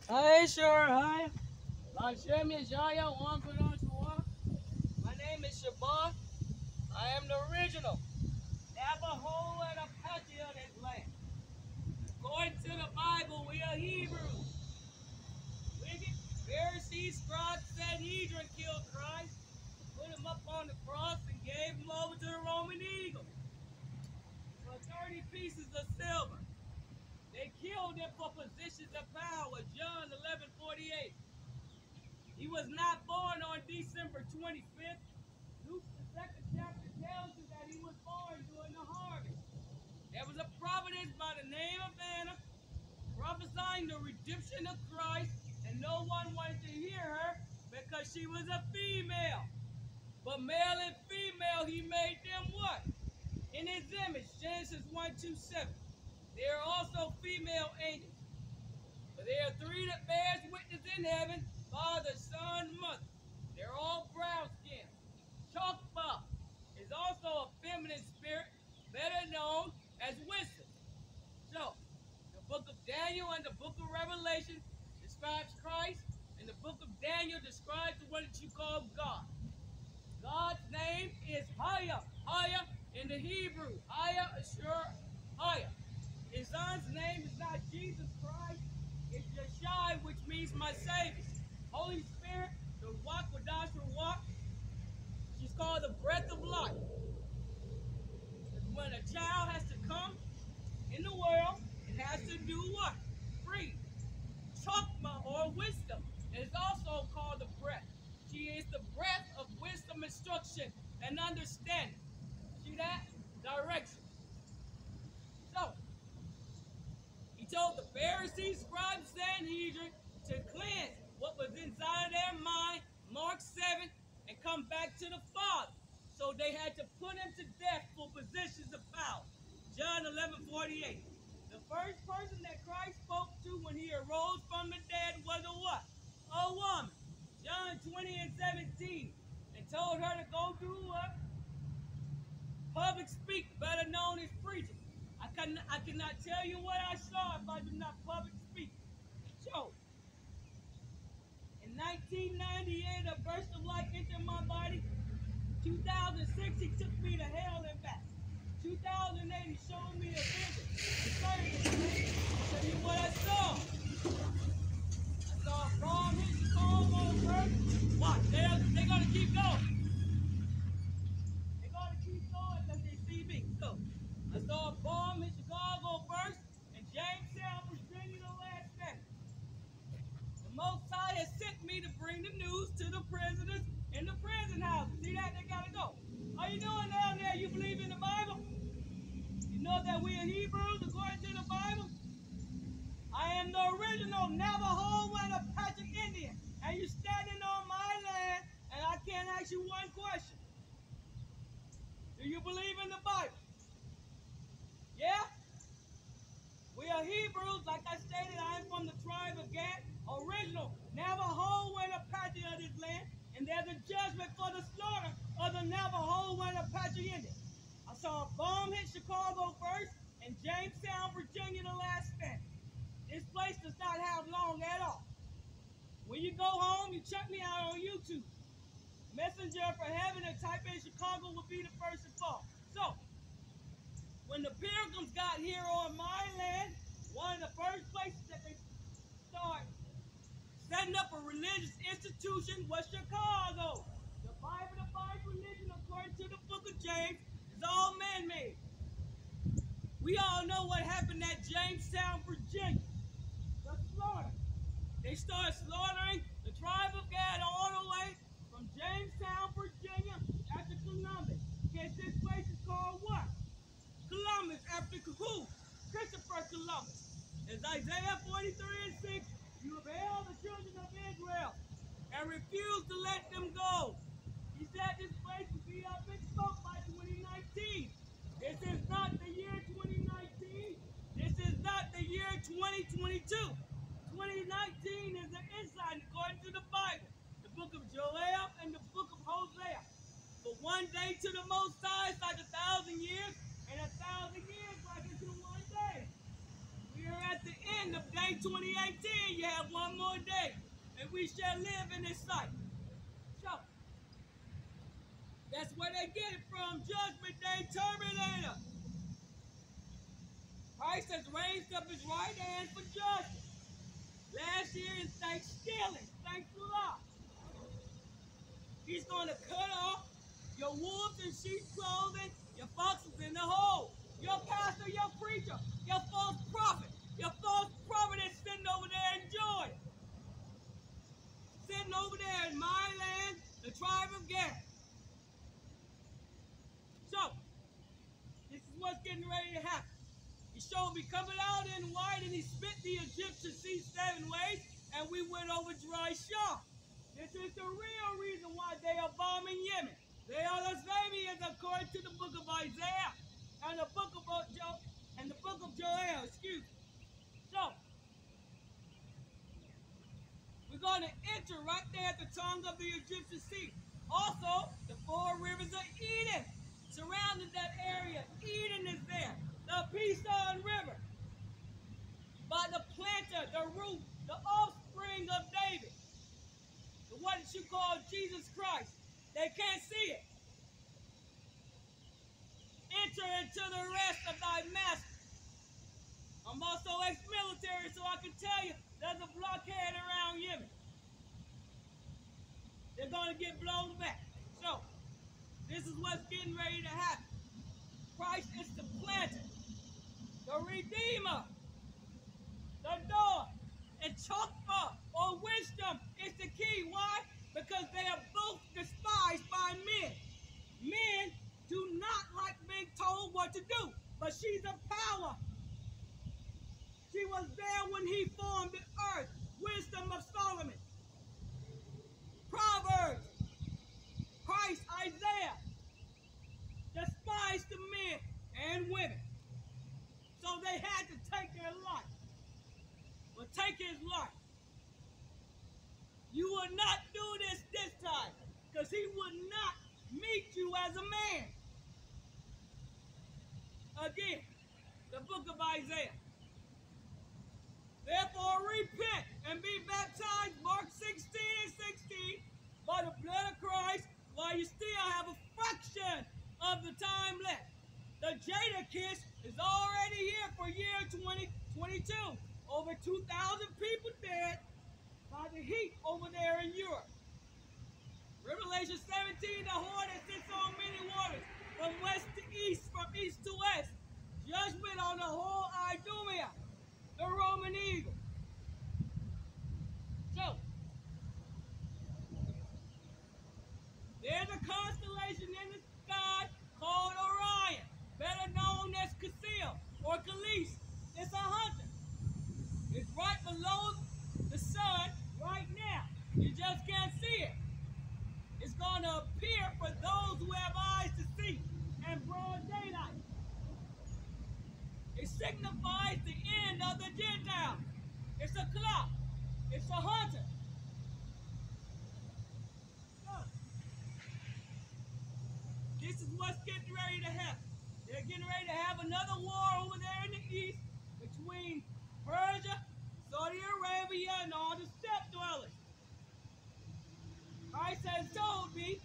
Hi, sure, hi. Lashem Yeshaya, one for one. My name is Shabar. I am the original Navajo and Apache of this land. According to the Bible, we are Hebrews. Wicked Pharisees, scribes, Sanhedrin killed Christ, put him up on the cross, and gave him over to the Roman eagle for 30 pieces of silver. They killed him for positions of power. John 11:48. He was not born on December 25th. Luke, the second chapter, tells you that he was born during the harvest. There was a prophetess by the name of Anna prophesying the redemption of Christ, and no one wanted to hear her because she was a female. But male and female, he made them what? In his image, Genesis 1:2-7. They are also female angels. But there are three that bears witness in heaven: Father, Son, Mother. They're all brown skinned. Chokpa is also a feminine spirit, better known as wisdom. So, the book of Daniel and the book of Revelation describes Christ, and the book of Daniel describes the one that you call God. God's name is Haya, Haya in the Hebrew, Haya Ashur, Haya. His son's name is not Jesus Christ, it's Yeshai, which means my Savior. Holy Spirit, the Ruach Wadash Ruach, she's called the breath of life. When a child has to come in the world, it has to do what? Breathe. Chokma or wisdom is also called the breath. She is the breath of wisdom, instruction, and understanding. See that? Direction. So, he told the Pharisees, scribes, Sanhedrin to cleanse what was inside of their mind, Mark 7, and come back to the Father. So they had to put him to death for positions of power. John 11:48. The first person that Christ spoke to when he arose from the dead was a what? A woman. John 20:17. And told her to go do what? Public speak, better known as preaching. I cannot tell you what I saw if I do not public speak. So, in 1998, a burst of light entered my body. 2006, he took me to hell and back. 2008, he showed me a vision. I'll tell you what I saw. I saw a bomb hit Chicago on Earth. Watch, they're going to keep going. They're going to keep going until they see me. So, I saw a bomb hit Chicago first, and Jamestown, Virginia, the last day. The Most High has sent me to bring the news to the prisoners in the prison house. See that? They gotta go. How you doing down there? You believe in the Bible? You know that we are Hebrews according to the Bible? I am the original Navajo and Apache Indian, and you're standing on my land, and I can't ask you one question. Do you believe in the Bible? Yeah? We are Hebrews, like I stated. I am from the tribe of Gad, original Navajo and Apache of this land, and there's a judgment for the slaughter of the Navajo and Apache Indians. I saw a bomb hit Chicago first, and Jamestown, Virginia, the last stand. This place does not have long at all. When you go home, you check me out on YouTube. Messenger for Heaven, and type in Chicago will be the first to fall. So, when the Pilgrims got here on my land, one of the first places that they start setting up a religious institution was Chicago. The Bible defines religion according to the book of James is all man-made. We all know what happened at Jamestown, Virginia. The slaughter. They started slaughtering the tribe of Gad all the way from Jamestown, Virginia, after Columbus. Guess this place is called what? Columbus, after who? Christopher Columbus. As Isaiah 43:6, you have held the children of Israel and refused to let them go. He said this place will be up in smoke by 2019. This is not the year 2019. This is not the year 2022. 2019 is the insight according to the Bible, the book of Joel and the book of Hosea. For one day to the Most High is like 1,000 years, and 1,000 years like unto one day. We We're at the end of day 2018. You have one more day, and we shall live in this sight. So, that's where they get it from, Judgment Day Terminator. Christ has raised up his right hand for justice. Last year is Thanksgiving. Thanks a lot. He's going to cut off your wolves in sheep's clothing, your foxes in the hole, your pastor, your preacher, your false prophet is sitting over there in Jordan, sitting over there in my land, the tribe of Gad. So, this is what's getting ready to happen. He showed me coming out in white, and he spit the Egyptian sea 7 ways, and we went over dry shore. This is the real reason why they are bombing Yemen. They are the Sabians according to the book of Isaiah and the book of Joel, excuse me. So, we're going to enter right there at the tongue of the Egyptian sea. Also, the 4 rivers of Eden surrounded that area. Eden is there. The Pison River. By the planter, the root, the offspring of David. The one that you call Jesus Christ. They can't see it. Enter into the rest of thy master. I'm also ex-military, so I can tell you there's a blockade around Yemen. They're going to get blown back. So, this is what's getting ready to happen. Christ is the planter, the redeemer, the door, and chokmah, or wisdom, is the key. Why? Because they are both despised by men. Men do not like being told what to do, but she's a power. She was there when he formed the earth. Wisdom of Solomon. Proverbs. Christ, Isaiah. Despised the men and women. So they had to take their life. But take his life. You will not do this time, because he would not meet you as a man. Again, the book of Isaiah. Therefore repent and be baptized, Mark 16 and 16, by the blood of Christ, while you still have a fraction of the time left. The Gad.Ptess is already here for year 2022. Over 2,000 people dead by the heat over there in Europe. Revelation 17, the horn that sits on many waters, from west to east, from east to west. Judgment on the whole Idumea, the Roman eagle. So, there's a constellation in the sky called Orion, better known as Casil or Khalees. It's a hunter. It's right below the sun right now. You just can't see it. It's going to appear for those who have eyes to see and broad daylight. It signifies the end of the Gentiles. It's a clock. It's a hunter. So, this is what's getting ready to happen. They're getting ready to have another war over there in the east between Persia, Saudi Arabia, and all the steppe dwellers. Christ has told me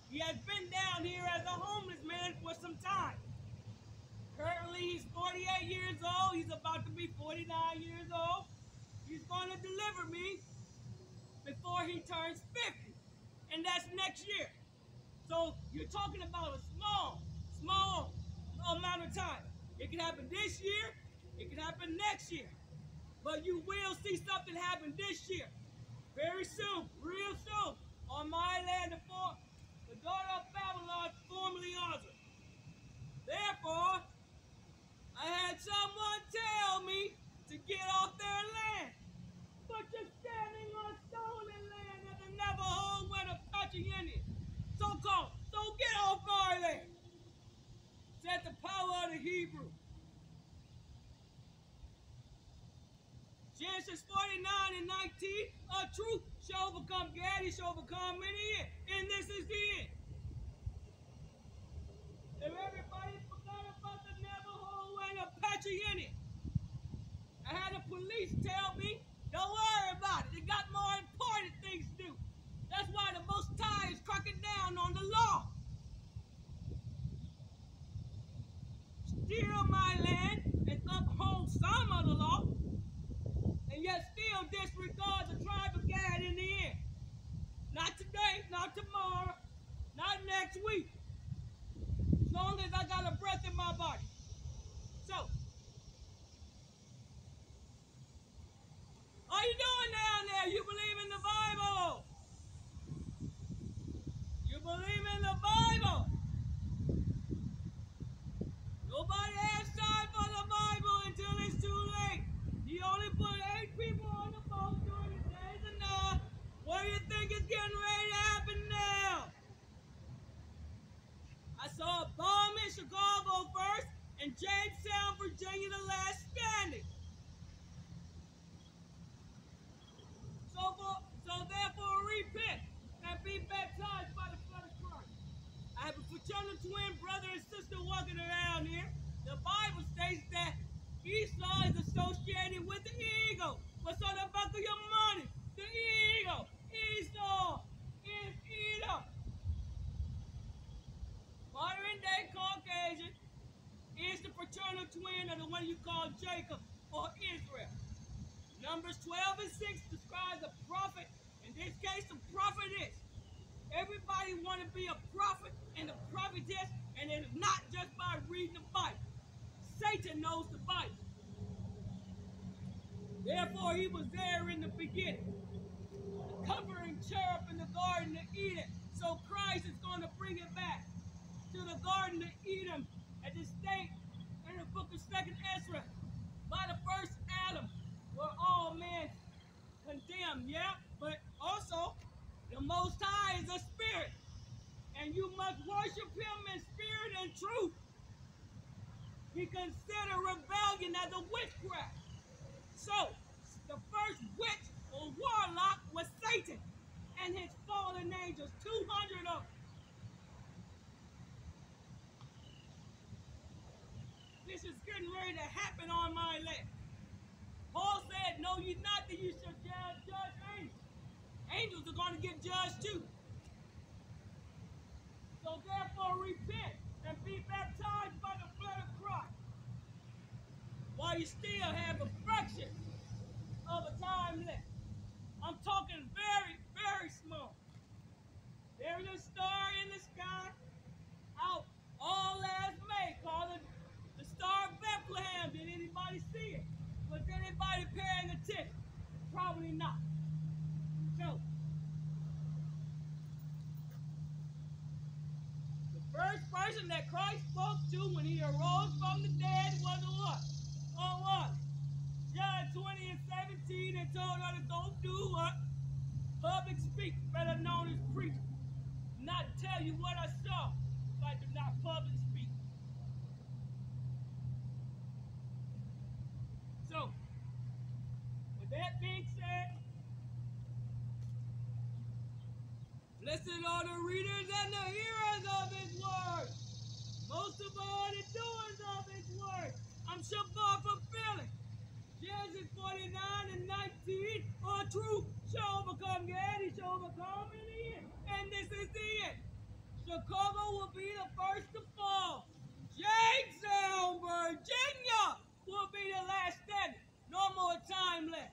he has been down here as a homeless man for some time. Currently, he's 48 years old. He's about to be 49 years old. He's going to deliver me before he turns 50. And that's next year. So you're talking about a small amount of time. It can happen this year. It can happen next year. But you will see something happen this year. Very soon, real soon, on my land, the daughter of Babylon, formerly Azra. Therefore, I had someone tell me to get off their land. But you're standing on stolen land of the Navajo and Apache Indians. So-called. So get off our land. Said the power of the Hebrew. Genesis 49 and 19, a truth shall overcome Gad, he shall overcome many years. And this is the end. If everybody forgot about the Navajo and Apache Indian, had the police tell me, don't worry about it. They got more important things to do. That's why the Most High is cracking down on the law. Steal my land and uphold some of the law, and yet still disregard the tribe of Gad in the end. Not today, not tomorrow, not next week. As long as I got a breath in my body. So, how you doing down there? You believe in the Bible? You believe in the Bible? Nobody has time for the Bible until it's too late. He only put 8 people on the boat during the days of Noah. What do you think is getting ready to happen now? I saw a bomb in Chicago first, and Jamestown, Virginia, the last standing. So therefore repent and be baptized by the blood of Christ. I have a fraternal twin brother and sister walking around here. The Bible states that Esau is associated with the eagle. What's on the back of your money? The eagle. Esau is Edom. Modern day Caucasian is the fraternal twin of the one you call Jacob or Israel. Numbers 12 and 6 describes a prophet. In this case, a prophetess. Everybody want to be a prophet and a prophetess, and it's not just by reading the Bible. Satan knows the Bible. Therefore, he was there in the beginning, the covering cherub in the Garden of Eden. So Christ is going to bring it back to the Garden of Eden at the state in the book of 2nd Ezra. By the first Adam were all men condemned, yeah? But also, the Most High is a spirit, and you must worship him in spirit and truth. He considered rebellion as a witchcraft. So, the first witch or warlock was Satan and his fallen angels, 200 of them. This is getting ready to happen on my land. Paul said, know ye not that you shall judge angels. Angels are going to get judged too. So therefore repent and be baptized by the blood of Christ, while you still have a fraction of a time left. I'm talking very, very small. There is a star in the sky out all last May called the Star of Bethlehem. Did anybody see it? Was anybody paying attention? Probably not. So, the first person that Christ spoke to when he arose from the dead was what? Oh, what? John 20 and 17, and told her to go do what? Public speak, better known as preach. Not tell you what I saw, if I do not public speak. So, with that being said, blessed are the readers and the hearers of his word. Most of all, the doers of his word. I'm Shabar fulfilling. Genesis 49 and 19, or truth shall overcome Gad, he shall overcome in the end. And this is the end. Chicago will be the first to fall. Jamestown, Virginia will be the last standing. No more time left.